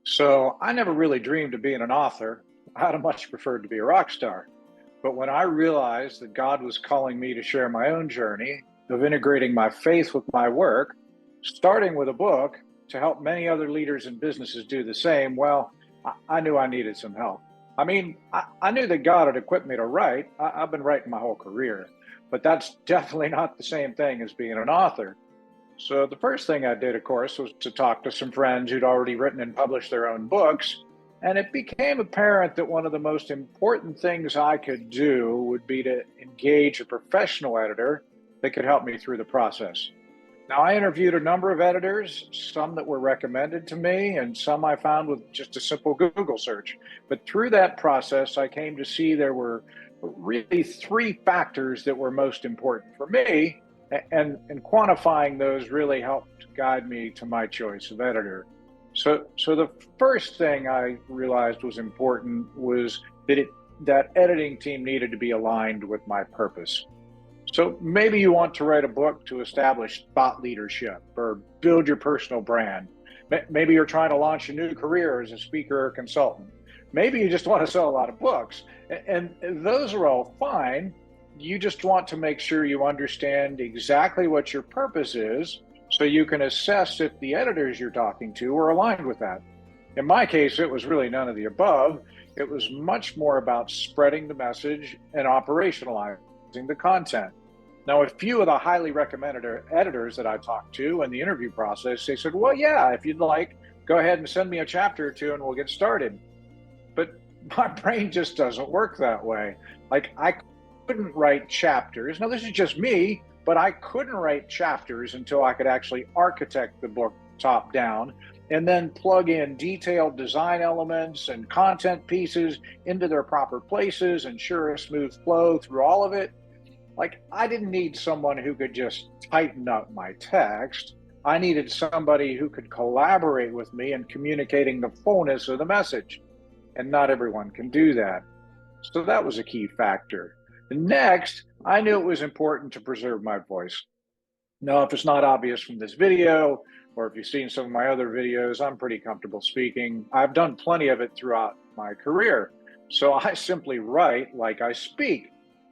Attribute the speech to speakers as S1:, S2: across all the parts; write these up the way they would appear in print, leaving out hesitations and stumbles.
S1: So I never really dreamed of being an author. I'd have much preferred to be a rock star. But when I realized that God was calling me to share my own journey of integrating my faith with my work, starting with a book to help many other leaders and businesses do the same, well, I knew I needed some help. I knew that God had equipped me to write. I've been writing my whole career, but that's definitely not the same thing as being an author. So the first thing I did, of course, was to talk to some friends who'd already written and published their own books. And it became apparent that one of the most important things I could do would be to engage a professional editor that could help me through the process. Now, I interviewed a number of editors, some that were recommended to me, and some I found with just a simple Google search. But through that process, I came to see there were really three factors that were most important for me, and quantifying those really helped guide me to my choice of editor. So the first thing I realized was important was that editing team needed to be aligned with my purpose. So maybe you want to write a book to establish thought leadership or build your personal brand. Maybe you're trying to launch a new career as a speaker or consultant. Maybe you just want to sell a lot of books. And those are all fine. You just want to make sure you understand exactly what your purpose is so you can assess if the editors you're talking to are aligned with that. In my case, it was really none of the above. It was much more about spreading the message and operationalizing the content. Now, a few of the highly recommended editors that I talked to in the interview process, they said, well, yeah, if you'd like, go ahead and send me a chapter or two and we'll get started. But my brain just doesn't work that way. Like, I couldn't write chapters. Now, this is just me, but I couldn't write chapters until I could actually architect the book top down and then plug in detailed design elements and content pieces into their proper places, ensure a smooth flow through all of it. Like, I didn't need someone who could just tighten up my text. I needed somebody who could collaborate with me in communicating the fullness of the message. And not everyone can do that. So that was a key factor. Next, I knew it was important to preserve my voice. Now, if it's not obvious from this video, or if you've seen some of my other videos, I'm pretty comfortable speaking. I've done plenty of it throughout my career. So I simply write like I speak,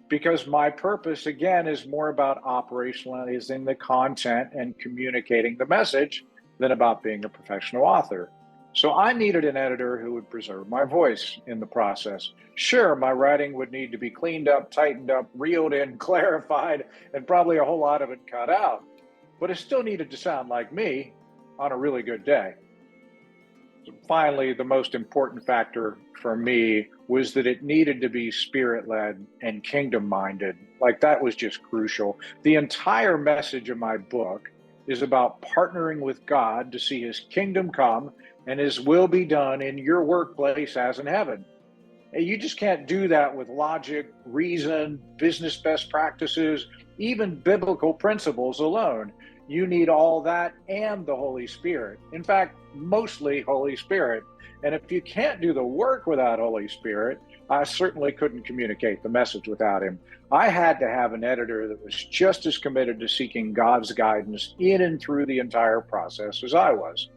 S1: because my purpose, again, is more about operationalizing the content and communicating the message than about being a professional author. So I needed an editor who would preserve my voice in the process. Sure, my writing would need to be cleaned up, tightened up, reeled in, clarified, and probably a whole lot of it cut out. But it still needed to sound like me on a really good day. Finally, the most important factor for me was that it needed to be spirit-led and kingdom-minded. Like, that was just crucial. The entire message of my book is about partnering with God to see his kingdom come and his will be done in your workplace as in heaven. And you just can't do that with logic, reason, business best practices, even biblical principles alone. You need all that and the Holy Spirit. In fact, mostly Holy Spirit. And if you can't do the work without Holy Spirit, I certainly couldn't communicate the message without him. I had to have an editor that was just as committed to seeking God's guidance in and through the entire process as I was.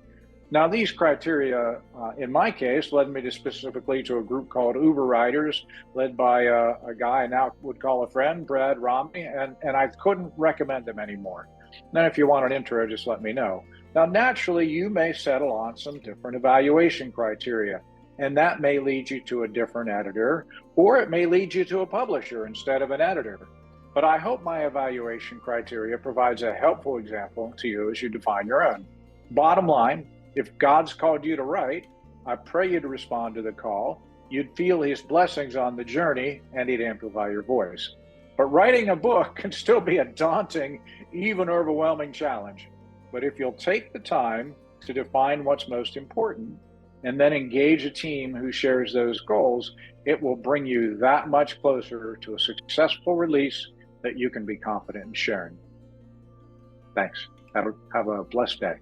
S1: Now, these criteria, in my case, led me specifically to a group called Uber Writers, led by a guy I now would call a friend, Brad Romney, and I couldn't recommend them anymore. Then if you want an intro, just let me know. Now, naturally, you may settle on some different evaluation criteria, and that may lead you to a different editor, or it may lead you to a publisher instead of an editor. But I hope my evaluation criteria provides a helpful example to you as you define your own. Bottom line, if God's called you to write, I pray you'd respond to the call. You'd feel his blessings on the journey, and he'd amplify your voice. But writing a book can still be a daunting, even overwhelming challenge. But if you'll take the time to define what's most important and then engage a team who shares those goals, it will bring you that much closer to a successful release that you can be confident in sharing. Thanks. Have a blessed day.